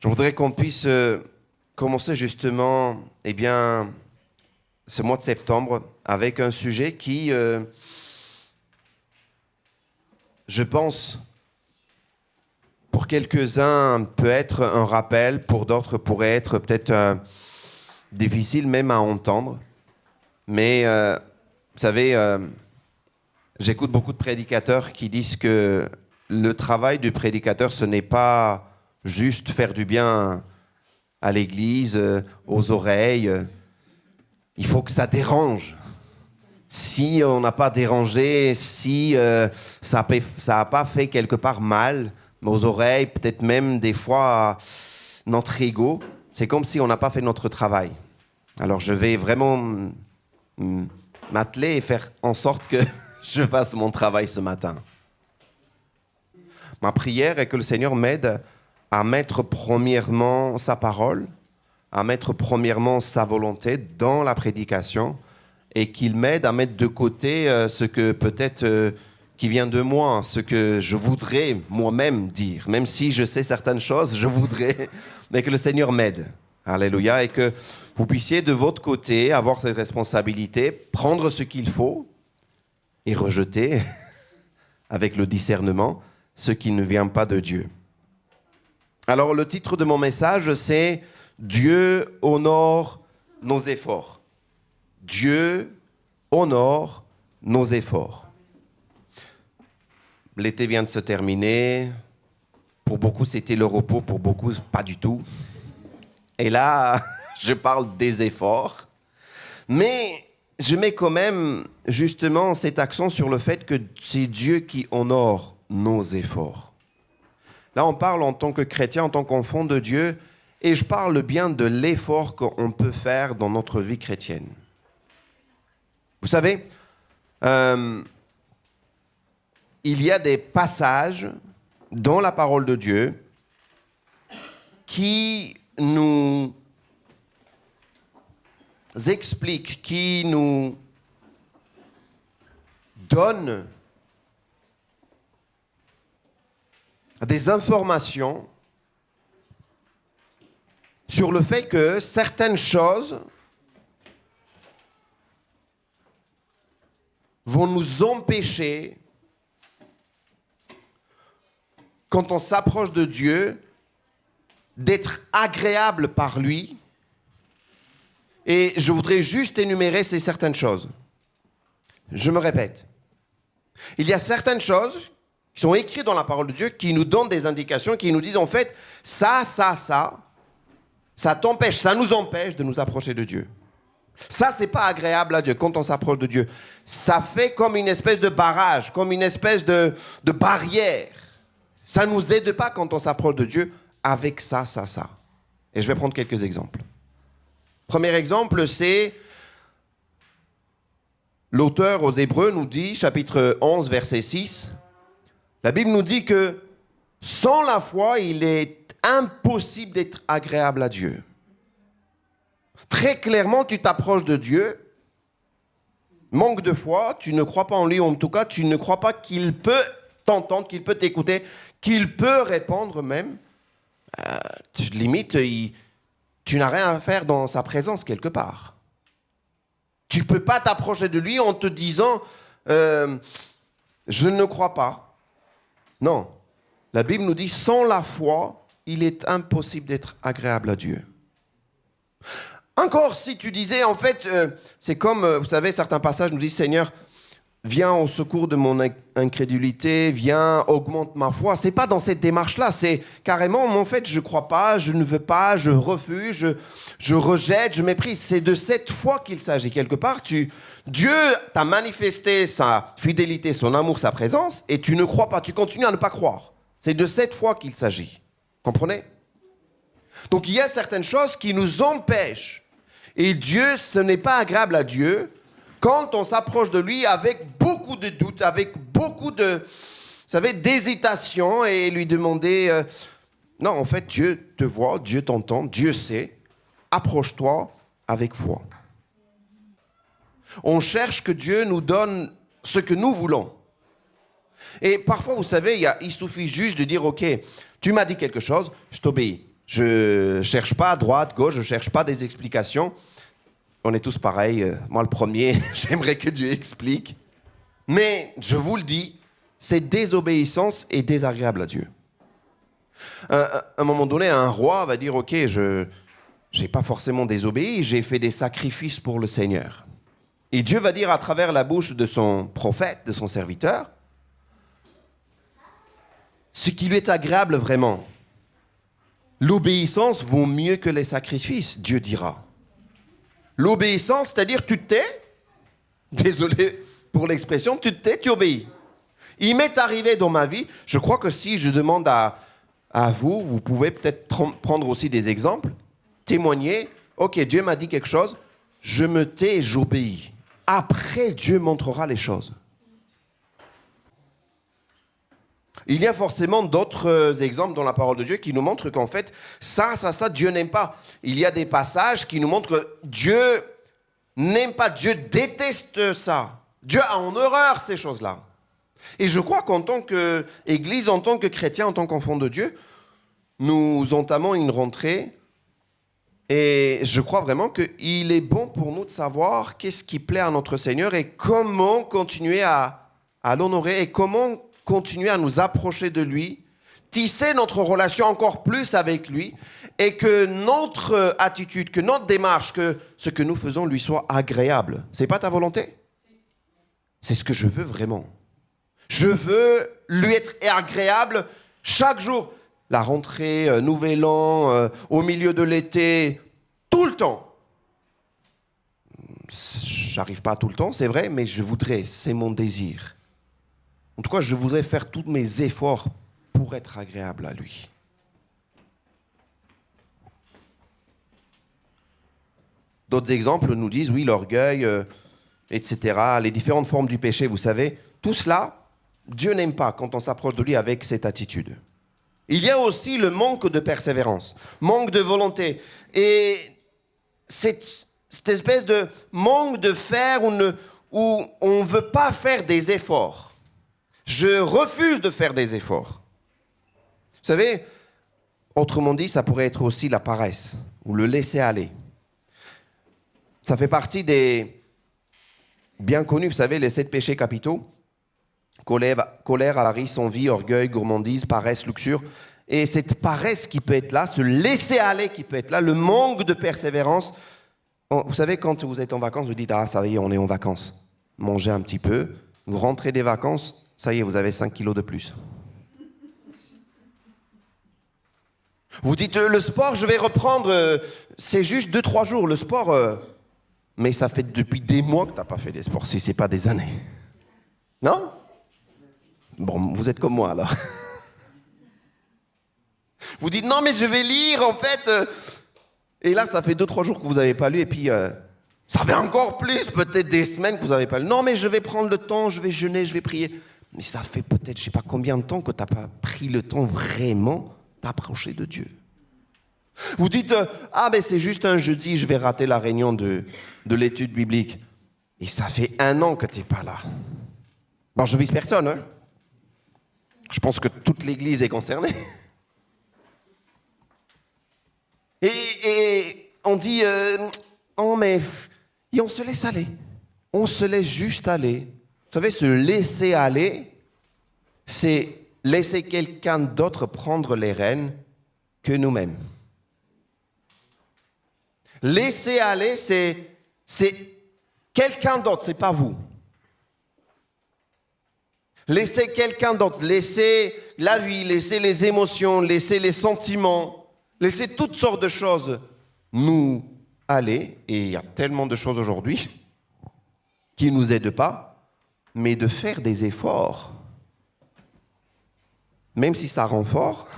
Je voudrais qu'on puisse commencer justement, ce mois de septembre avec un sujet qui, je pense, pour quelques-uns peut être un rappel, pour d'autres pourrait être peut-être difficile même à entendre. Mais, vous savez, j'écoute beaucoup de prédicateurs qui disent que le travail du prédicateur, ce n'est pas juste faire du bien à l'église, aux oreilles. Il faut que ça dérange. Si on n'a pas dérangé, si ça n'a pas fait quelque part mal aux oreilles, peut-être même des fois notre ego, c'est comme si on n'a pas fait notre travail. Alors je vais vraiment m'atteler et faire en sorte que je fasse mon travail ce matin. Ma prière est que le Seigneur m'aide à mettre premièrement sa parole, à mettre premièrement sa volonté dans la prédication et qu'il m'aide à mettre de côté ce que peut-être qui vient de moi, ce que je voudrais moi-même dire. Même si je sais certaines choses, je voudrais, mais que le Seigneur m'aide. Alléluia. Et que vous puissiez de votre côté avoir cette responsabilité, prendre ce qu'il faut et rejeter avec le discernement ce qui ne vient pas de Dieu. Alors le titre de mon message, c'est « Dieu honore nos efforts ». Dieu honore nos efforts. L'été vient de se terminer. Pour beaucoup, c'était le repos. Pour beaucoup, pas du tout. Et là, je parle des efforts. Mais je mets quand même justement cet accent sur le fait que c'est Dieu qui honore nos efforts. Là, on parle en tant que chrétien, en tant qu'enfant de Dieu, et je parle bien de l'effort qu'on peut faire dans notre vie chrétienne. Vous savez, il y a des passages dans la parole de Dieu qui nous expliquent, qui nous donnent des informations sur le fait que certaines choses vont nous empêcher, quand on s'approche de Dieu, d'être agréable par lui. Et je voudrais juste énumérer ces certaines choses. Je me répète. Il y a certaines choses qui sont écrites dans la parole de Dieu qui nous donnent des indications, qui nous disent en fait, ça t'empêche, ça nous empêche de nous approcher de Dieu. Ça, c'est pas agréable à Dieu quand on s'approche de Dieu. Ça fait comme une espèce de barrage, comme une espèce de barrière. Ça nous aide pas quand on s'approche de Dieu avec ça. Et je vais prendre quelques exemples. Premier exemple, c'est l'auteur aux Hébreux nous dit, chapitre 11, verset 6, la Bible nous dit que sans la foi, il est impossible d'être agréable à Dieu. Très clairement, tu t'approches de Dieu, manque de foi, tu ne crois pas en lui, en tout cas, tu ne crois pas qu'il peut t'entendre, qu'il peut t'écouter, qu'il peut répondre même. Limite, tu n'as rien à faire dans sa présence quelque part. Tu ne peux pas t'approcher de lui en te disant « je ne crois pas ». Non, la Bible nous dit « sans la foi, il est impossible d'être agréable à Dieu ». Encore si tu disais, en fait, c'est comme, vous savez, certains passages nous disent « Seigneur, viens au secours de mon incrédulité, viens, augmente ma foi ». C'est pas dans cette démarche-là, c'est carrément, en fait, je crois pas, je ne veux pas, je refuse, je rejette, je méprise. C'est de cette foi qu'il s'agit. Quelque part, Dieu t'a manifesté sa fidélité, son amour, sa présence, et tu ne crois pas, tu continues à ne pas croire. C'est de cette foi qu'il s'agit. Comprenez ? Donc il y a certaines choses qui nous empêchent. Et Dieu, ce n'est pas agréable à Dieu quand on s'approche de lui avec beaucoup de doutes, avec beaucoup de, vous savez, d'hésitation et lui demander non, en fait, Dieu te voit, Dieu t'entend, Dieu sait. Approche-toi avec foi. On cherche que Dieu nous donne ce que nous voulons. Et parfois, vous savez, il suffit juste de dire, OK, tu m'as dit quelque chose, je t'obéis. Je cherche pas à droite, gauche, je cherche pas des explications. On est tous pareils. Moi, le premier, j'aimerais que Dieu explique. Mais je vous le dis, cette désobéissance est désagréable à Dieu. À un moment donné, un roi va dire, ok, je n'ai pas forcément désobéi, j'ai fait des sacrifices pour le Seigneur. Et Dieu va dire à travers la bouche de son prophète, de son serviteur, ce qui lui est agréable vraiment. L'obéissance vaut mieux que les sacrifices, Dieu dira. L'obéissance, c'est-à-dire tu te tais, désolé pour l'expression, tu te tais, tu obéis. Il m'est arrivé dans ma vie, je crois que si je demande à vous, vous pouvez peut-être prendre aussi des exemples, témoigner, ok, Dieu m'a dit quelque chose, je me tais et j'obéis. Après, Dieu montrera les choses. Il y a forcément d'autres exemples dans la parole de Dieu qui nous montrent qu'en fait, ça, Dieu n'aime pas. Il y a des passages qui nous montrent que Dieu n'aime pas, Dieu déteste ça. Dieu a en horreur ces choses-là. Et je crois qu'en tant qu'Église, en tant que chrétien, en tant qu'enfant de Dieu, nous entamons une rentrée et je crois vraiment qu'il est bon pour nous de savoir qu'est-ce qui plaît à notre Seigneur et comment continuer à l'honorer et comment continuer à nous approcher de lui, tisser notre relation encore plus avec lui et que notre attitude, que notre démarche, que ce que nous faisons lui soit agréable. C'est pas ta volonté ? C'est ce que je veux vraiment. Je veux lui être agréable chaque jour. La rentrée, Nouvel An, au milieu de l'été, tout le temps. J'arrive pas tout le temps, c'est vrai, mais je voudrais, c'est mon désir. En tout cas, je voudrais faire tous mes efforts pour être agréable à lui. D'autres exemples nous disent, oui, l'orgueil, etc., les différentes formes du péché, vous savez, tout cela, Dieu n'aime pas quand on s'approche de lui avec cette attitude. Il y a aussi le manque de persévérance, manque de volonté. Et cette espèce de manque de faire où on ne veut pas faire des efforts. Je refuse de faire des efforts. Vous savez, autrement dit, ça pourrait être aussi la paresse ou le laisser aller. Ça fait partie des bien connus, vous savez, les 7 péchés capitaux. Colère, avarice, envie, orgueil, gourmandise, paresse, luxure. Et cette paresse qui peut être là, ce laisser aller qui peut être là, le manque de persévérance. Vous savez, quand vous êtes en vacances, vous dites « Ah, ça y est, on est en vacances. » Mangez un petit peu. Vous rentrez des vacances, ça y est, vous avez 5 kilos de plus. Vous dites « Le sport, je vais reprendre. C'est juste 2-3 jours, le sport. » Mais ça fait depuis des mois que tu n'as pas fait des sports, si ce n'est pas des années. Non ? Bon, vous êtes comme moi, alors. Vous dites « Non, mais je vais lire, en fait. » Et là, ça fait 2-3 jours que vous n'avez pas lu, et puis ça fait encore plus, peut-être des semaines que vous n'avez pas lu. Non, mais je vais prendre le temps, je vais jeûner, je vais prier. Mais ça fait peut-être, je ne sais pas combien de temps que tu n'as pas pris le temps vraiment d'approcher de Dieu. Vous dites « Ah, mais c'est juste un jeudi, je vais rater la réunion de l'étude biblique. » Et ça fait 1 an que tu n'es pas là. Bon, je ne vise personne, hein. Je pense que toute l'Église est concernée. Et on dit, oh mais, et on se laisse aller. On se laisse juste aller. Vous savez, se laisser aller, c'est laisser quelqu'un d'autre prendre les rênes que nous-mêmes. Laisser aller, c'est quelqu'un d'autre, c'est pas vous. Laisser quelqu'un d'autre, laisser la vie, laisser les émotions, laisser les sentiments, laisser toutes sortes de choses nous aller. Et il y a tellement de choses aujourd'hui qui ne nous aident pas, mais de faire des efforts. Même si ça rend fort,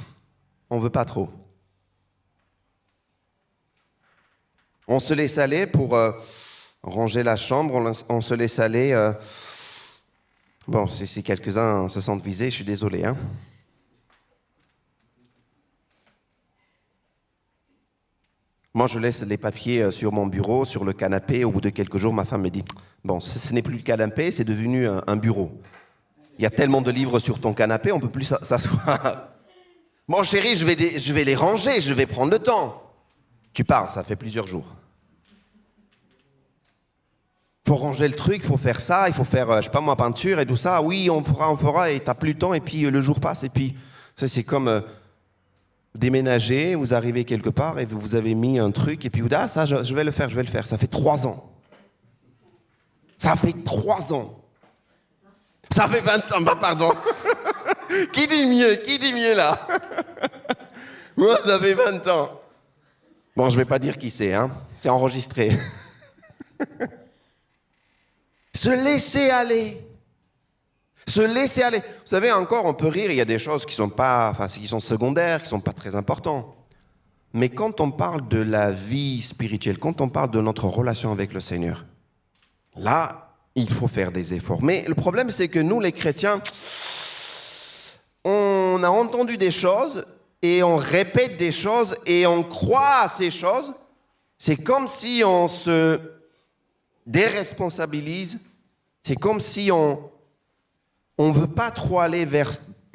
on ne veut pas trop. On se laisse aller pour ranger la chambre, on se laisse aller... Bon, si quelques-uns se sentent visés, je suis désolé. Hein. Moi, je laisse les papiers sur mon bureau, sur le canapé. Au bout de quelques jours, ma femme me dit « Bon, ce n'est plus le canapé, c'est devenu un bureau. Il y a tellement de livres sur ton canapé, on ne peut plus s'asseoir. » Bon chérie, je vais les ranger, je vais prendre le temps. Tu pars, ça fait plusieurs jours. Faut ranger le truc, il faut faire ça, il faut faire, je sais pas moi, peinture et tout ça. Oui, on fera, et t'as plus le temps, et puis le jour passe, et puis ça c'est comme déménager, vous arrivez quelque part, et vous avez mis un truc, et puis vous dites, ah ça, je vais le faire, ça fait 3 ans. Ça fait 3 ans. Ça fait 20 ans, bah pardon. Qui dit mieux là? Moi, ça fait 20 ans. Bon, je vais pas dire qui c'est, hein. C'est enregistré. Se laisser aller. Se laisser aller. Vous savez, encore, on peut rire, il y a des choses qui sont secondaires, qui sont pas très importantes. Mais quand on parle de la vie spirituelle, quand on parle de notre relation avec le Seigneur, là, il faut faire des efforts. Mais le problème, c'est que nous, les chrétiens, on a entendu des choses et on répète des choses et on croit à ces choses. C'est comme si on se déresponsabilise. C'est comme si on ne veut pas trop aller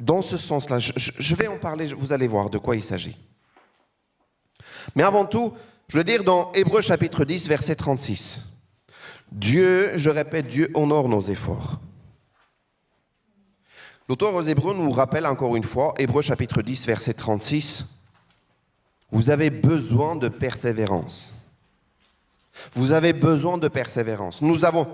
dans ce sens-là. Je vais en parler, vous allez voir de quoi il s'agit. Mais avant tout, je veux dire dans Hébreux chapitre 10, verset 36. Dieu, je répète, Dieu honore nos efforts. L'auteur aux Hébreux nous rappelle encore une fois, Hébreux chapitre 10, verset 36, vous avez besoin de persévérance. Vous avez besoin de persévérance.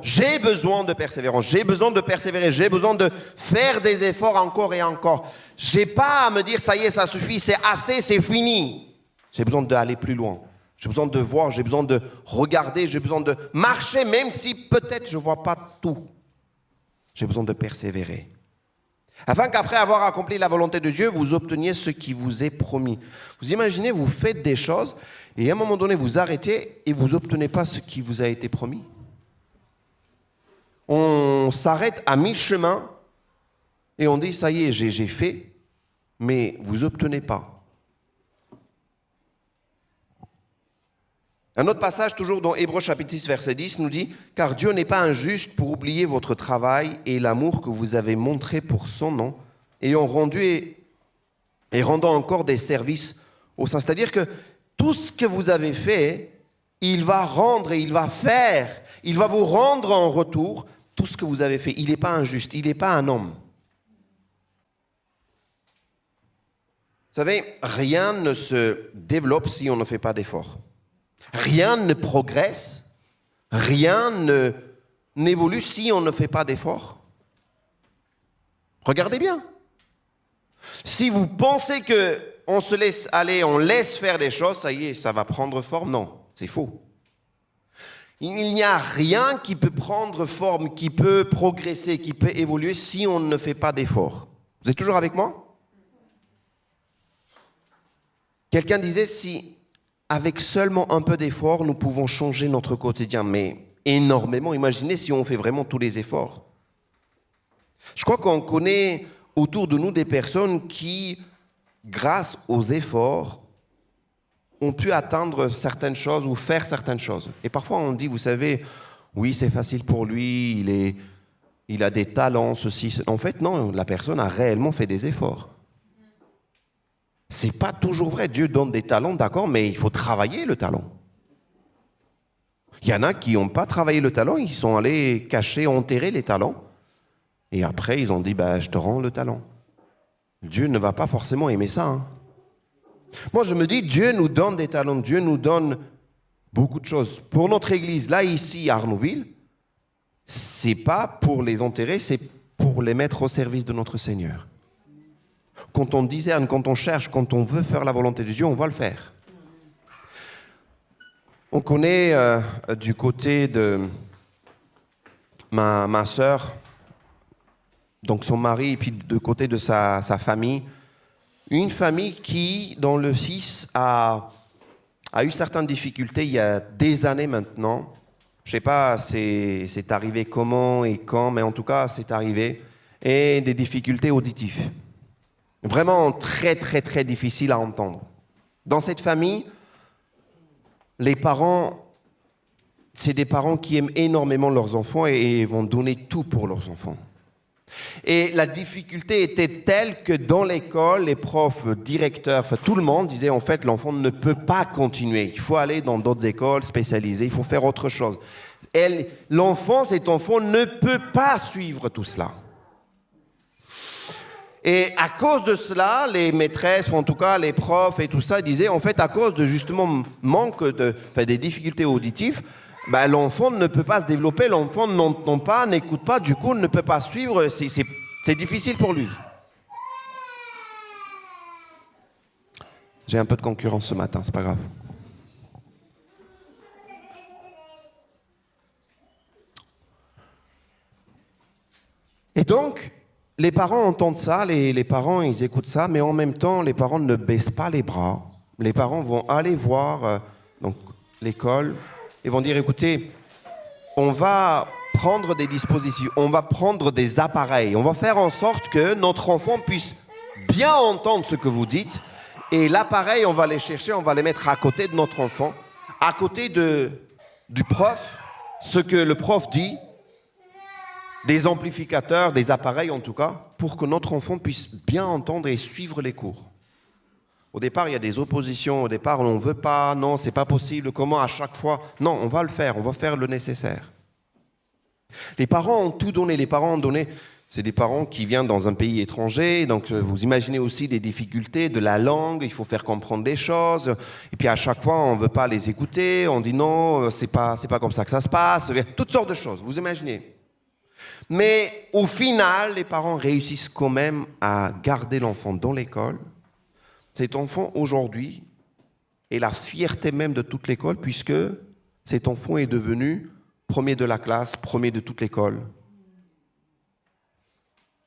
J'ai besoin de persévérance. J'ai besoin de persévérer. J'ai besoin de faire des efforts encore et encore. J'ai pas à me dire, ça y est, ça suffit, c'est assez, c'est fini. J'ai besoin d'aller plus loin. J'ai besoin de voir, j'ai besoin de regarder, j'ai besoin de marcher, même si peut-être je ne vois pas tout. J'ai besoin de persévérer. Afin qu'après avoir accompli la volonté de Dieu, vous obteniez ce qui vous est promis. Vous imaginez, vous faites des choses et à un moment donné, vous arrêtez et vous n'obtenez pas ce qui vous a été promis. On s'arrête à mi-chemin et on dit, ça y est, j'ai fait, mais vous n'obtenez pas. Un autre passage, toujours dans Hébreux chapitre 6, verset 10, nous dit « Car Dieu n'est pas injuste pour oublier votre travail et l'amour que vous avez montré pour son nom, ayant rendu et rendant encore des services au sein. » C'est-à-dire que tout ce que vous avez fait, il va rendre et il va faire, il va vous rendre en retour tout ce que vous avez fait. Il n'est pas injuste, il n'est pas un homme. Vous savez, rien ne se développe si on ne fait pas d'efforts. Rien ne progresse, rien n'évolue si on ne fait pas d'efforts. Regardez bien. Si vous pensez qu'on se laisse aller, on laisse faire des choses, ça y est, ça va prendre forme, non, c'est faux. Il n'y a rien qui peut prendre forme, qui peut progresser, qui peut évoluer si on ne fait pas d'efforts. Vous êtes toujours avec moi? Quelqu'un disait, si avec seulement un peu d'effort, nous pouvons changer notre quotidien, mais énormément. Imaginez si on fait vraiment tous les efforts. Je crois qu'on connaît autour de nous des personnes qui, grâce aux efforts, ont pu atteindre certaines choses ou faire certaines choses. Et parfois on dit, vous savez, oui, c'est facile pour lui, il a des talents, ceci. En fait, non, la personne a réellement fait des efforts. C'est pas toujours vrai. Dieu donne des talents, d'accord, mais il faut travailler le talent. Il y en a qui n'ont pas travaillé le talent, ils sont allés cacher, enterrer les talents. Et après, ils ont dit, je te rends le talent. Dieu ne va pas forcément aimer ça. Hein. Moi, je me dis, Dieu nous donne des talents, Dieu nous donne beaucoup de choses. Pour notre église, là, ici, à Arnouville, c'est pas pour les enterrer, c'est pour les mettre au service de notre Seigneur. Quand on discerne, quand on cherche, quand on veut faire la volonté de Dieu, on va le faire. On connaît du côté de ma sœur, donc son mari, et puis du côté de sa famille, une famille qui, dont le fils a eu certaines difficultés il y a des années maintenant. Je ne sais pas c'est arrivé comment et quand, mais en tout cas, c'est arrivé. Et des difficultés auditives. Vraiment très, très, très difficile à entendre. Dans cette famille, les parents, c'est des parents qui aiment énormément leurs enfants et vont donner tout pour leurs enfants. Et la difficulté était telle que dans l'école, les profs, directeurs, enfin, tout le monde disait en fait l'enfant ne peut pas continuer. Il faut aller dans d'autres écoles spécialisées, il faut faire autre chose. L'enfant, cet enfant ne peut pas suivre tout cela. Et à cause de cela, les maîtresses, ou en tout cas les profs et tout ça, disaient en fait à cause de justement des difficultés auditives, l'enfant ne peut pas se développer, l'enfant n'entend pas, n'écoute pas, du coup ne peut pas suivre, c'est difficile pour lui. J'ai un peu de concurrence ce matin, c'est pas grave. Et donc, les parents entendent ça, les parents ils écoutent ça, mais en même temps, les parents ne baissent pas les bras. Les parents vont aller voir donc, l'école et vont dire, écoutez, on va prendre des dispositions, on va prendre des appareils, on va faire en sorte que notre enfant puisse bien entendre ce que vous dites, et l'appareil, on va les chercher, on va les mettre à côté de notre enfant, à côté du prof, ce que le prof dit, des amplificateurs, des appareils en tout cas, pour que notre enfant puisse bien entendre et suivre les cours. Au départ, il y a des oppositions, au départ, on ne veut pas, non, c'est pas possible, comment à chaque fois? Non, on va le faire, on va faire le nécessaire. Les parents ont tout donné, c'est des parents qui viennent dans un pays étranger, donc vous imaginez aussi des difficultés de la langue, il faut faire comprendre des choses, et puis à chaque fois, on ne veut pas les écouter, on dit non, c'est pas comme ça que ça se passe, toutes sortes de choses, vous imaginez. Mais au final, les parents réussissent quand même à garder l'enfant dans l'école. Cet enfant, aujourd'hui, est la fierté même de toute l'école, puisque cet enfant est devenu premier de la classe, premier de toute l'école.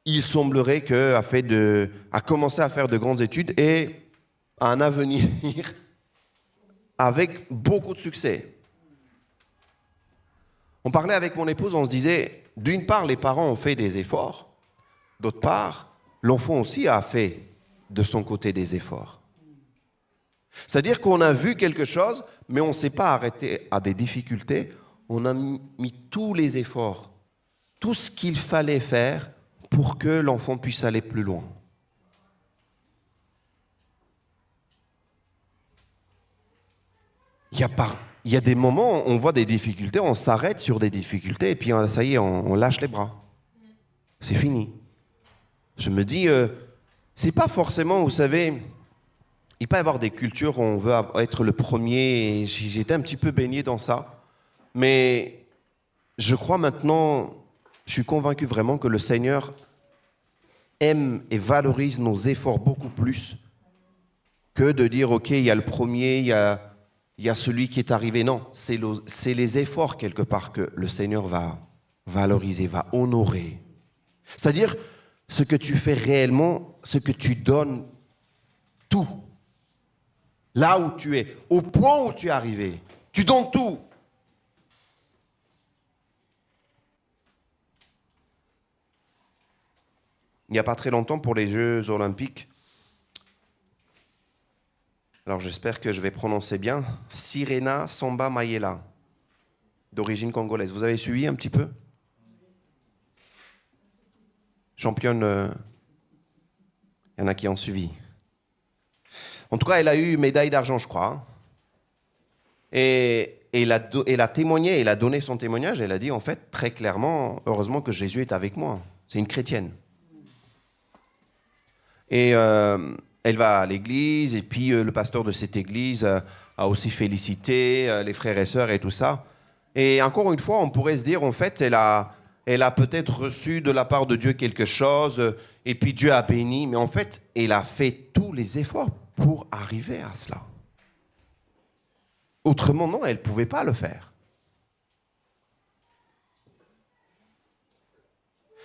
Il semblerait qu'il a commencé à faire de grandes études et a un avenir avec beaucoup de succès. On parlait avec mon épouse, on se disait, d'une part, les parents ont fait des efforts, d'autre part, l'enfant aussi a fait de son côté des efforts. C'est-à-dire qu'on a vu quelque chose, mais on ne s'est pas arrêté à des difficultés, on a mis tous les efforts, tout ce qu'il fallait faire pour que l'enfant puisse aller plus loin. Il y a des moments où on voit des difficultés, on s'arrête sur des difficultés et puis ça y est, on lâche les bras. C'est fini. Je me dis, c'est pas forcément, vous savez, il peut y avoir des cultures où on veut être le premier, et j'étais un petit peu baigné dans ça, mais je crois maintenant, je suis convaincu vraiment que le Seigneur aime et valorise nos efforts beaucoup plus que de dire, ok, il y a le premier, il y a celui qui est arrivé. Non, c'est les efforts quelque part que le Seigneur va valoriser, va honorer. C'est-à-dire ce que tu fais réellement, ce que tu donnes tout. Là où tu es, au point où tu es arrivé, tu donnes tout. Il n'y a pas très longtemps pour les Jeux Olympiques, alors j'espère que je vais prononcer bien, Sirena Samba Mayela, d'origine congolaise. Vous avez suivi un petit peu? Championne, il y en a qui ont suivi. En tout cas, elle a eu médaille d'argent, je crois. Et elle a témoigné, elle a donné son témoignage, elle a dit en fait très clairement, heureusement que Jésus est avec moi. C'est une chrétienne. Et elle va à l'église, et puis le pasteur de cette église a aussi félicité les frères et sœurs et tout ça. Et encore une fois, on pourrait se dire, en fait, elle a peut-être reçu de la part de Dieu quelque chose, et puis Dieu a béni, mais en fait, elle a fait tous les efforts pour arriver à cela. Autrement, non, elle ne pouvait pas le faire.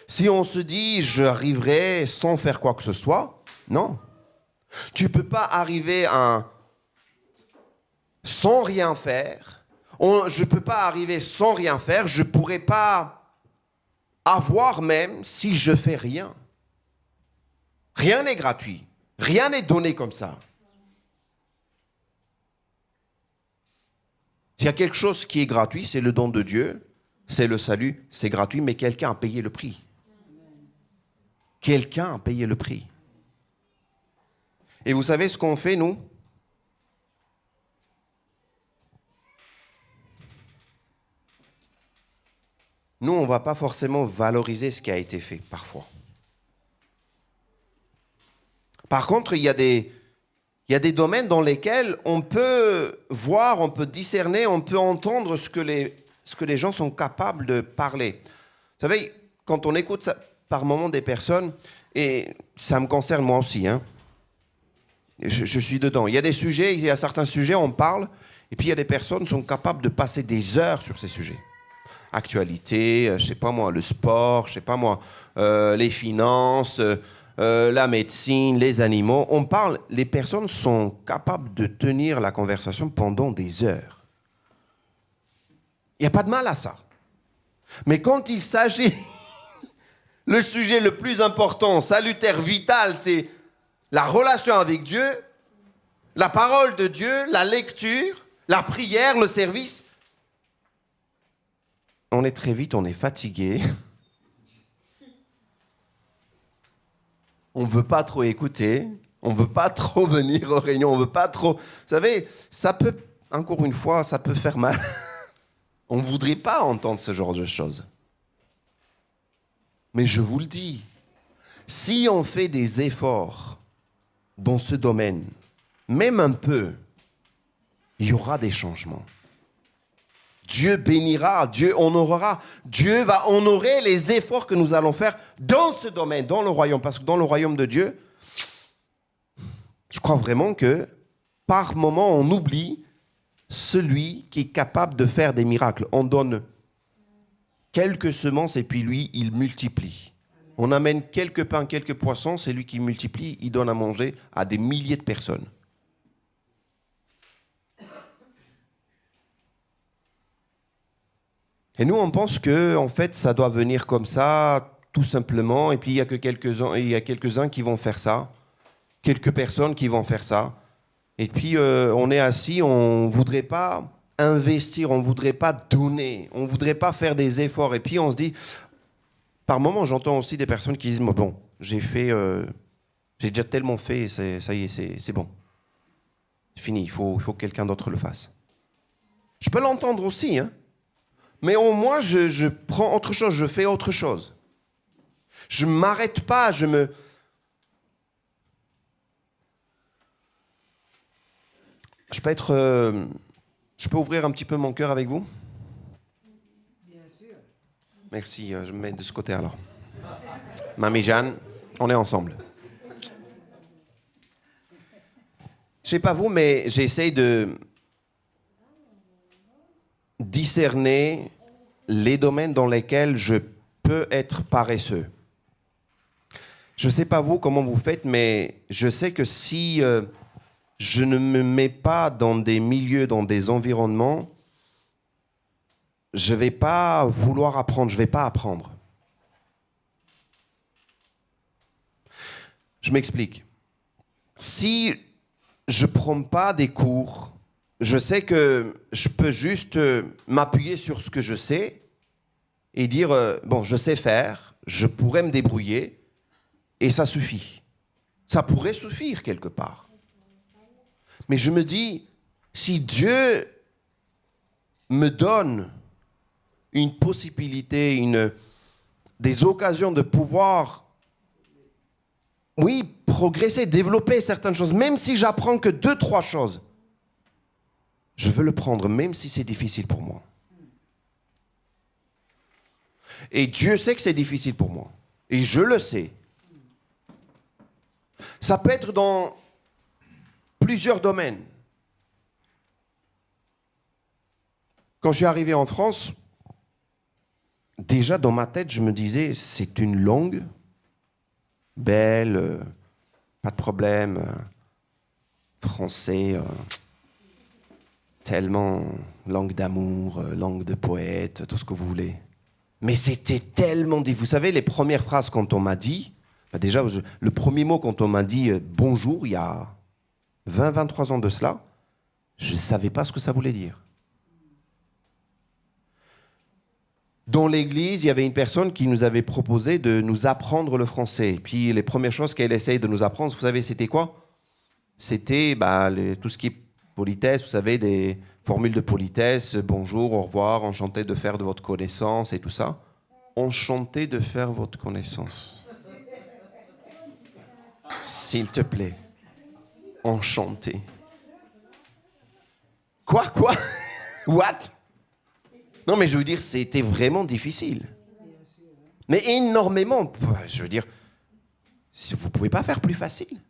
Si on se dit, j'arriverai sans faire quoi que ce soit, non. Tu ne peux pas arriver sans rien faire. Je ne peux pas arriver sans rien faire. Je ne pourrais pas avoir même si je fais rien. Rien n'est gratuit. Rien n'est donné comme ça. S'il y a quelque chose qui est gratuit, c'est le don de Dieu, c'est le salut, c'est gratuit, mais quelqu'un a payé le prix. Quelqu'un a payé le prix. Et vous savez ce qu'on fait, nous? Nous, on ne va pas forcément valoriser ce qui a été fait, parfois. Par contre, il y a des domaines dans lesquels on peut voir, on peut discerner, on peut entendre ce que les gens sont capables de parler. Vous savez, quand on écoute ça, par moments des personnes, et ça me concerne moi aussi, hein, je suis dedans. Il y a des sujets, il y a certains sujets, on parle, et puis il y a des personnes qui sont capables de passer des heures sur ces sujets. Actualité, je sais pas moi, le sport, je sais pas moi, les finances, la médecine, les animaux. On parle, les personnes sont capables de tenir la conversation pendant des heures. Il n'y a pas de mal à ça. Mais quand il s'agit, le sujet le plus important, salutaire, vital, c'est la relation avec Dieu, la parole de Dieu, la lecture, la prière, le service. On est très vite, on est fatigué. On ne veut pas trop écouter. On ne veut pas trop venir aux réunions. On ne veut pas trop... Vous savez, ça peut, encore une fois, ça peut faire mal. On ne voudrait pas entendre ce genre de choses. Mais je vous le dis, si on fait des efforts dans ce domaine, même un peu, il y aura des changements. Dieu bénira, Dieu honorera, Dieu va honorer les efforts que nous allons faire dans ce domaine, dans le royaume. Parce que dans le royaume de Dieu, je crois vraiment que par moment, on oublie celui qui est capable de faire des miracles. On donne quelques semences et puis lui, il multiplie. On amène quelques pains, quelques poissons, c'est lui qui multiplie, il donne à manger à des milliers de personnes. Et nous, on pense que, en fait, ça doit venir comme ça, tout simplement, et puis il y a quelques-uns qui vont faire ça, quelques personnes qui vont faire ça, et puis on est assis, on ne voudrait pas investir, on ne voudrait pas donner, on ne voudrait pas faire des efforts, et puis on se dit, par moments, j'entends aussi des personnes qui disent, bon, j'ai déjà tellement fait, ça y est, c'est bon, c'est fini, il faut que quelqu'un d'autre le fasse. Je peux l'entendre aussi, hein. Mais au moins, je prends autre chose, je fais autre chose. Je ne m'arrête pas, je peux ouvrir un petit peu mon cœur avec vous? Bien sûr. Merci, je me mets de ce côté alors. Mamie Jeanne, on est ensemble. Je ne sais pas vous, mais j'essaie de discerner les domaines dans lesquels je peux être paresseux. Je ne sais pas vous comment vous faites, mais je sais que si je ne me mets pas dans des milieux, dans des environnements, je ne vais pas vouloir apprendre, je ne vais pas apprendre. Je m'explique. Si je ne prends pas des cours, je sais que je peux juste m'appuyer sur ce que je sais et dire, bon, je sais faire, je pourrais me débrouiller, et ça suffit. Ça pourrait suffire quelque part. Mais je me dis, si Dieu me donne une possibilité, des occasions de pouvoir, oui, progresser, développer certaines choses, même si j'apprends que 2-3 choses, je veux le prendre, même si c'est difficile pour moi. Et Dieu sait que c'est difficile pour moi. Et je le sais. Ça peut être dans plusieurs domaines. Quand je suis arrivé en France, déjà dans ma tête, je me disais, c'est une langue belle, pas de problème, français, tellement langue d'amour, langue de poète, tout ce que vous voulez. Mais c'était tellement dit. Vous savez, les premières phrases quand on m'a dit, déjà, le premier mot quand on m'a dit bonjour, il y a 20-23 ans de cela, je ne savais pas ce que ça voulait dire. Dans l'église, il y avait une personne qui nous avait proposé de nous apprendre le français. Et puis les premières choses qu'elle essayait de nous apprendre, vous savez, c'était quoi? C'était tout ce qui est politesse, vous savez, des formules de politesse, bonjour, au revoir, enchanté de faire de votre connaissance et tout ça. Enchanté de faire votre connaissance. S'il te plaît. Enchanté. Quoi? What? Non, mais je veux dire, c'était vraiment difficile. Mais énormément. Je veux dire, vous ne pouvez pas faire plus facile.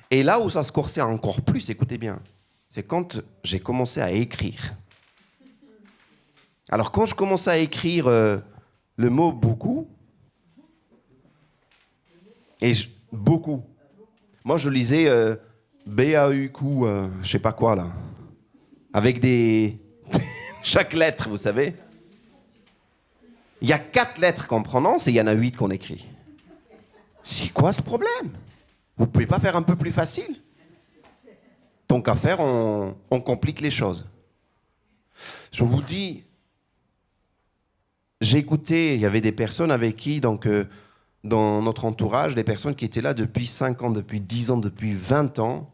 Et là où ça se corsait encore plus, écoutez bien, c'est quand j'ai commencé à écrire. Alors, quand je commençais à écrire le mot beaucoup, beaucoup, moi je lisais B-A-U-Q, je sais pas quoi là, avec des... chaque lettre, vous savez. Il y a 4 lettres qu'on prononce et il y en a 8 qu'on écrit. C'est quoi ce problème? Vous pouvez pas faire un peu plus facile? Tant qu'à faire, on complique les choses. Je vous dis, j'ai écouté, il y avait des personnes avec qui, donc, dans notre entourage, des personnes qui étaient là depuis 5 ans, depuis 10 ans, depuis 20 ans,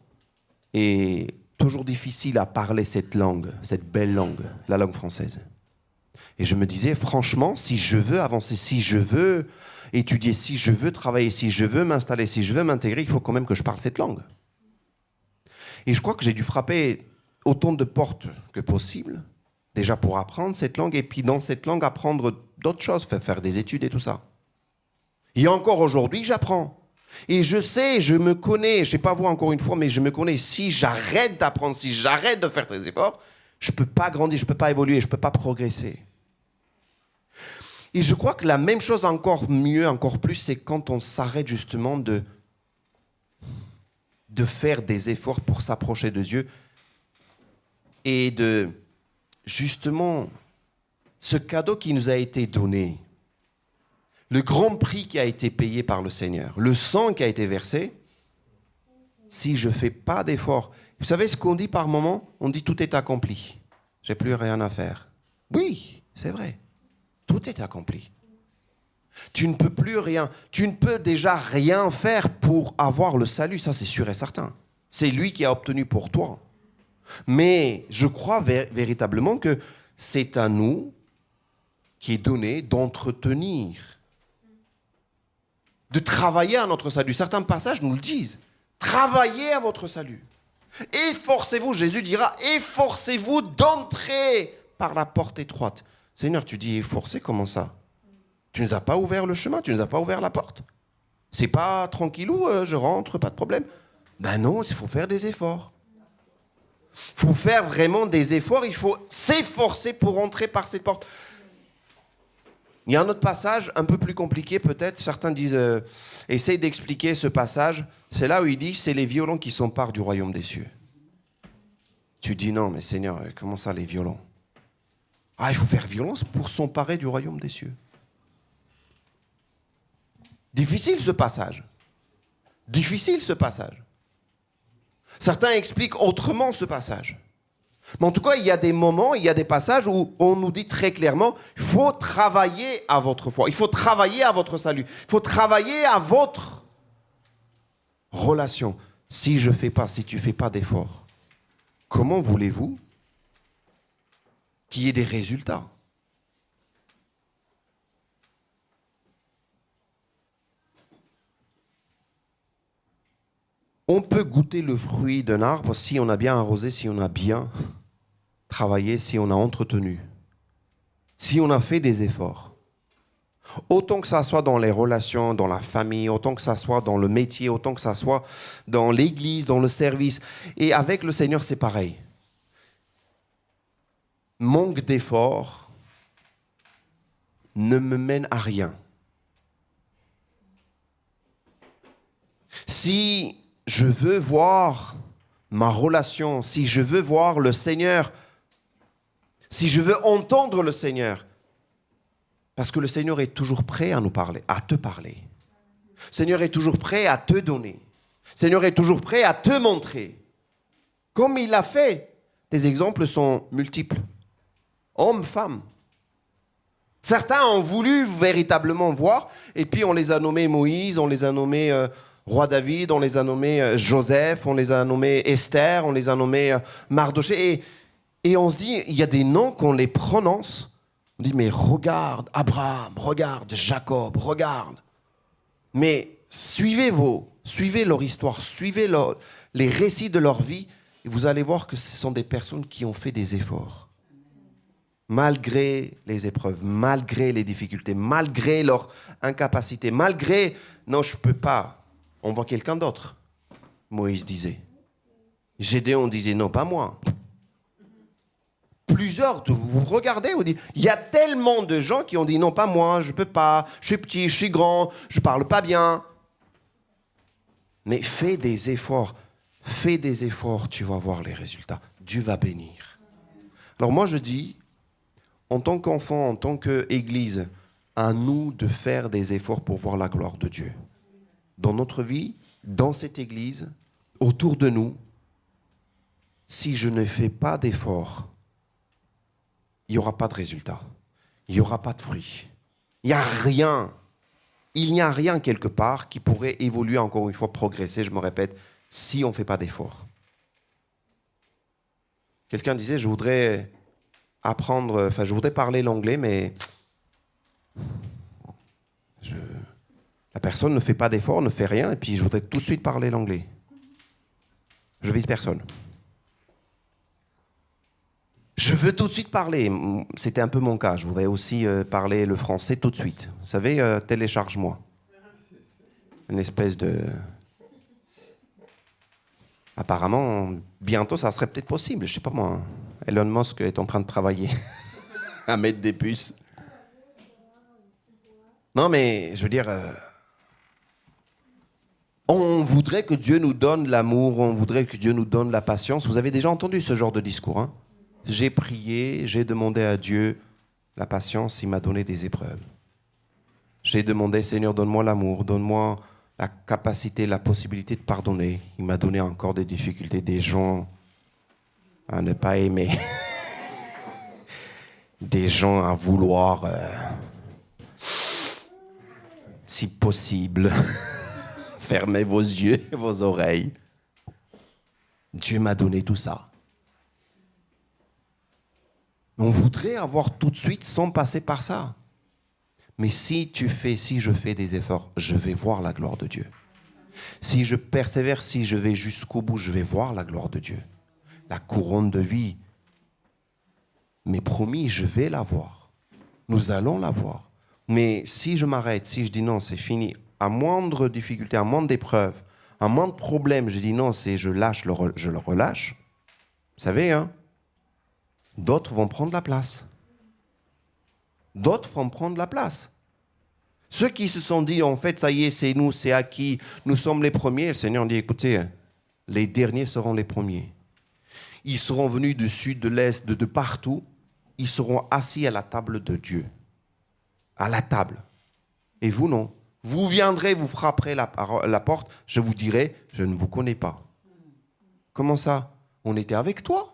et toujours difficile à parler cette langue, cette belle langue, la langue française. Et je me disais, franchement, si je veux avancer, si je veux étudier, si je veux travailler, si je veux m'installer, si je veux m'intégrer, il faut quand même que je parle cette langue. Et je crois que j'ai dû frapper autant de portes que possible, déjà pour apprendre cette langue, et puis dans cette langue, apprendre d'autres choses, faire des études et tout ça. Et encore aujourd'hui, j'apprends. Et je sais, je me connais, je ne sais pas vous encore une fois, mais je me connais. Si j'arrête d'apprendre, si j'arrête de faire des efforts, je ne peux pas grandir, je ne peux pas évoluer, je ne peux pas progresser. Et je crois que la même chose, encore mieux, encore plus, c'est quand on s'arrête justement de faire des efforts pour s'approcher de Dieu et de, justement, ce cadeau qui nous a été donné, le grand prix qui a été payé par le Seigneur, le sang qui a été versé, si je ne fais pas d'efforts. Vous savez ce qu'on dit par moment? On dit tout est accompli. J'ai plus rien à faire. Oui, c'est vrai. Tout est accompli. Tu ne peux plus rien. Tu ne peux déjà rien faire pour avoir le salut. Ça, c'est sûr et certain. C'est lui qui a obtenu pour toi. Mais je crois véritablement que c'est à nous qui est donné d'entretenir, de travailler à notre salut. Certains passages nous le disent. Travaillez à votre salut. Efforcez-vous, Jésus dira, efforcez-vous d'entrer par la porte étroite. Seigneur, tu dis efforcer, comment ça? Tu ne nous as pas ouvert le chemin, tu ne nous as pas ouvert la porte. C'est pas tranquillou, je rentre, pas de problème. Ben non, il faut faire des efforts. Il faut faire vraiment des efforts, il faut s'efforcer pour entrer par cette porte. Il y a un autre passage un peu plus compliqué peut-être. Certains disent, essaye d'expliquer ce passage. C'est là où il dit, c'est les violents qui s'emparent du royaume des cieux. Tu dis non, mais Seigneur, comment ça les violents? Ah, il faut faire violence pour s'emparer du royaume des cieux. Difficile ce passage. Difficile ce passage. Certains expliquent autrement ce passage. Mais en tout cas, il y a des moments, il y a des passages où on nous dit très clairement, il faut travailler à votre foi, il faut travailler à votre salut, il faut travailler à votre relation. Si je ne fais pas, si tu ne fais pas d'efforts, comment voulez-vous qu'il y ait des résultats? On peut goûter le fruit d'un arbre si on a bien arrosé, si on a bien travaillé, si on a entretenu, si on a fait des efforts. Autant que ça soit dans les relations, dans la famille, autant que ça soit dans le métier, autant que ça soit dans l'église, dans le service. Et avec le Seigneur, c'est pareil. Manque d'efforts ne me mène à rien. Si je veux voir ma relation, si je veux voir le Seigneur, si je veux entendre le Seigneur, parce que le Seigneur est toujours prêt à nous parler, à te parler. Le Seigneur est toujours prêt à te donner. Le Seigneur est toujours prêt à te montrer. Comme il l'a fait. Les exemples sont multiples. Hommes, femmes. Certains ont voulu véritablement voir, et puis on les a nommés Moïse, on les a nommés roi David, on les a nommés Joseph, on les a nommés Esther, on les a nommés Mardoché. Et on se dit, il y a des noms qu'on les prononce. On dit, mais regarde Abraham, regarde Jacob, regarde. Mais suivez leur histoire, suivez les récits de leur vie, et vous allez voir que ce sont des personnes qui ont fait des efforts. Malgré les épreuves, malgré les difficultés, malgré leur incapacité, malgré « non, je ne peux pas », on voit quelqu'un d'autre. Moïse disait. Gédéon disait « non, pas moi ». Plusieurs, vous regardez, vous dites, il y a tellement de gens qui ont dit « non, pas moi, je ne peux pas, je suis petit, je suis grand, je ne parle pas bien ». Mais fais des efforts, tu vas voir les résultats. Dieu va bénir. Alors moi je dis, en tant qu'enfant, en tant qu'Église, à nous de faire des efforts pour voir la gloire de Dieu. Dans notre vie, dans cette Église, autour de nous, si je ne fais pas d'efforts, il n'y aura pas de résultat. Il n'y aura pas de fruits. Il n'y a rien. Il n'y a rien quelque part qui pourrait évoluer, encore une fois, progresser, je me répète, si on ne fait pas d'efforts. Quelqu'un disait, je voudrais parler l'anglais, mais la personne ne fait pas d'efforts, ne fait rien, et puis je voudrais tout de suite parler l'anglais. Je vise personne. Je veux tout de suite parler. C'était un peu mon cas. Je voudrais aussi parler le français tout de suite. Vous savez, télécharge-moi. Une espèce de... Apparemment, bientôt, ça serait peut-être possible. Je sais pas moi. Elon Musk est en train de travailler à mettre des puces. Non, mais je veux dire... on voudrait que Dieu nous donne l'amour, on voudrait que Dieu nous donne la patience. Vous avez déjà entendu ce genre de discours, hein? J'ai prié, j'ai demandé à Dieu la patience, il m'a donné des épreuves. J'ai demandé, Seigneur, donne-moi l'amour, donne-moi la capacité, la possibilité de pardonner. Il m'a donné encore des difficultés, des gens à ne pas aimer, des gens à vouloir, si possible, fermer vos yeux et vos oreilles. Dieu m'a donné tout ça. On voudrait avoir tout de suite sans passer par ça. Mais si je fais des efforts, je vais voir la gloire de Dieu. Si je persévère, si je vais jusqu'au bout, je vais voir la gloire de Dieu. La couronne de vie. Mais promis, je vais la voir. Nous allons la voir. Mais si je m'arrête, si je dis non, c'est fini, à moindre difficulté, à moindre épreuve, à moindre problème, je dis non, je le relâche. Vous savez, hein? D'autres vont prendre la place. D'autres vont prendre la place. Ceux qui se sont dit, en fait, ça y est, c'est nous, c'est acquis, nous sommes les premiers, le Seigneur dit, écoutez, les derniers seront les premiers. Ils seront venus du sud, de l'est, de partout. Ils seront assis à la table de Dieu. À la table. Et vous, non. Vous viendrez, vous frapperez la porte, je vous dirai, je ne vous connais pas. Comment ça? On était avec toi.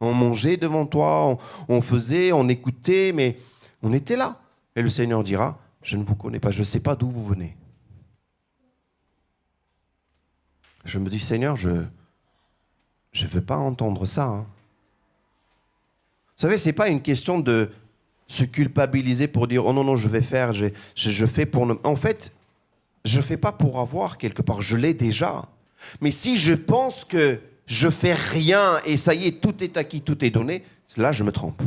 On mangeait devant toi, on faisait, on écoutait, mais on était là. Et le Seigneur dira, je ne vous connais pas, je ne sais pas d'où vous venez. Je me dis, Seigneur, je ne veux pas entendre ça. Hein. Vous savez, ce n'est pas une question de se culpabiliser pour dire, oh non, je vais faire, je fais pour... En fait, je ne fais pas pour avoir quelque part, je l'ai déjà. Mais si je pense que je fais rien et ça y est, tout est acquis, tout est donné, là, je me trompe.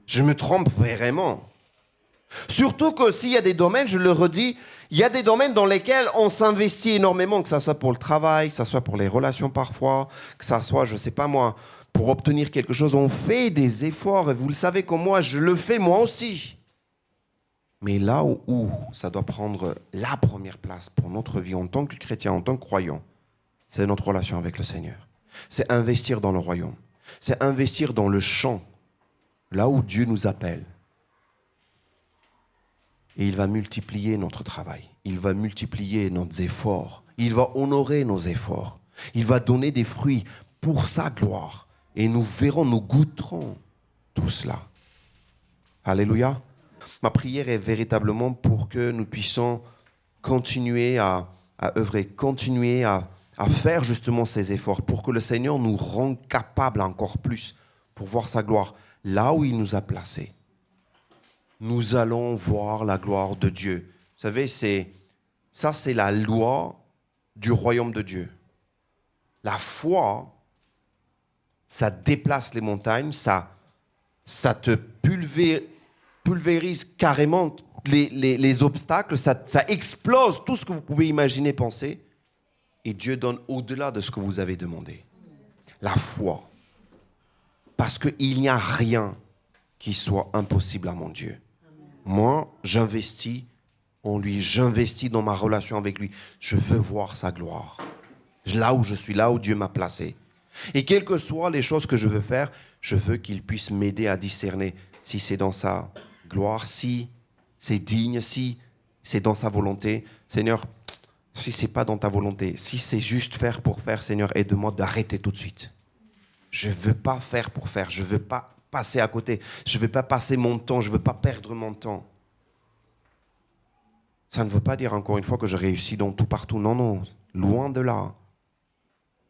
Je me trompe vraiment. Surtout que s'il y a des domaines, je le redis, il y a des domaines dans lesquels on s'investit énormément, que ça soit pour le travail, que ça soit pour les relations parfois, que ça soit, je ne sais pas moi, pour obtenir quelque chose. On fait des efforts et vous le savez comme moi, je le fais moi aussi. Mais là où ça doit prendre la première place pour notre vie en tant que chrétien, en tant que croyant, c'est notre relation avec le Seigneur. C'est investir dans le royaume. C'est investir dans le champ, là où Dieu nous appelle. Et il va multiplier notre travail. Il va multiplier nos efforts. Il va honorer nos efforts. Il va donner des fruits pour sa gloire. Et nous verrons, nous goûterons tout cela. Alléluia. Ma prière est véritablement pour que nous puissions continuer à œuvrer, continuer à faire justement ces efforts, pour que le Seigneur nous rende capables encore plus pour voir sa gloire là où il nous a placés. Nous allons voir la gloire de Dieu. Vous savez, c'est la loi du royaume de Dieu. La foi, ça déplace les montagnes, ça te pulvérise carrément les obstacles, ça explose tout ce que vous pouvez imaginer, penser, et Dieu donne au-delà de ce que vous avez demandé. La foi. Parce qu'il n'y a rien qui soit impossible à mon Dieu. Moi, j'investis en lui, j'investis dans ma relation avec lui. Je veux voir sa gloire. Là où je suis, là où Dieu m'a placé. Et quelles que soient les choses que je veux faire, je veux qu'il puisse m'aider à discerner si c'est dans sa gloire, si c'est digne, si c'est dans sa volonté. Seigneur, si c'est pas dans ta volonté, si c'est juste faire pour faire, Seigneur, aide-moi d'arrêter tout de suite. Je veux pas faire pour faire, je veux pas passer à côté, je veux pas passer mon temps, je veux pas perdre mon temps. Ça ne veut pas dire encore une fois que je réussis dans tout partout. Non, non, loin de là.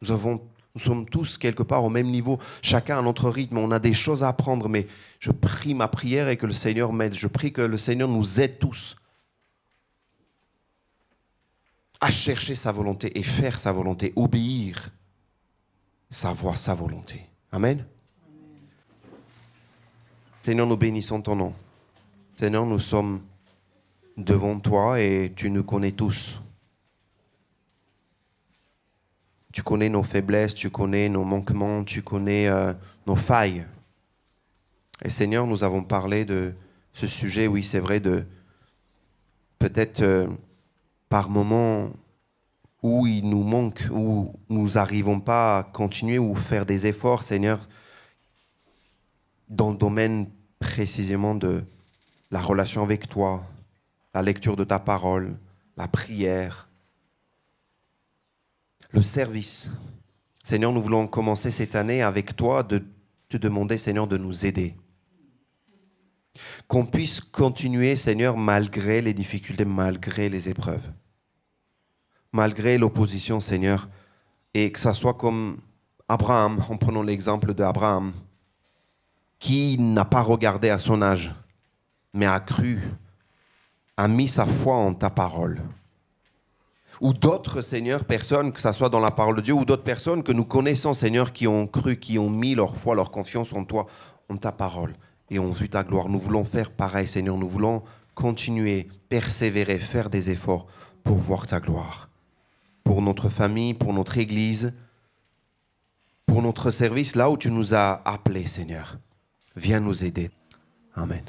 Nous sommes tous quelque part au même niveau, chacun à notre rythme, on a des choses à apprendre, mais je prie ma prière et que le Seigneur m'aide. Je prie que le Seigneur nous aide tous à chercher sa volonté et faire sa volonté, obéir, savoir sa volonté. Amen. Seigneur, nous bénissons ton nom. Seigneur, nous sommes devant toi et tu nous connais tous. Tu connais nos faiblesses, tu connais nos manquements, tu connais nos failles. Et Seigneur, nous avons parlé de ce sujet, oui, c'est vrai, de peut-être par moments où il nous manque, où nous n'arrivons pas à continuer ou faire des efforts, Seigneur, dans le domaine précisément de la relation avec toi, la lecture de ta parole, la prière, le service. Seigneur, nous voulons commencer cette année avec toi, de te demander, Seigneur, de nous aider. Qu'on puisse continuer, Seigneur, malgré les difficultés, malgré les épreuves, malgré l'opposition, Seigneur, et que ça soit comme Abraham, en prenant l'exemple d'Abraham, qui n'a pas regardé à son âge, mais a cru, a mis sa foi en ta parole. Ou d'autres, Seigneur, personnes, que ce soit dans la parole de Dieu, ou d'autres personnes que nous connaissons, Seigneur, qui ont cru, qui ont mis leur foi, leur confiance en toi, en ta parole, et ont vu ta gloire. Nous voulons faire pareil, Seigneur. Nous voulons continuer, persévérer, faire des efforts pour voir ta gloire. Pour notre famille, pour notre Église, pour notre service, là où tu nous as appelés, Seigneur. Viens nous aider. Amen.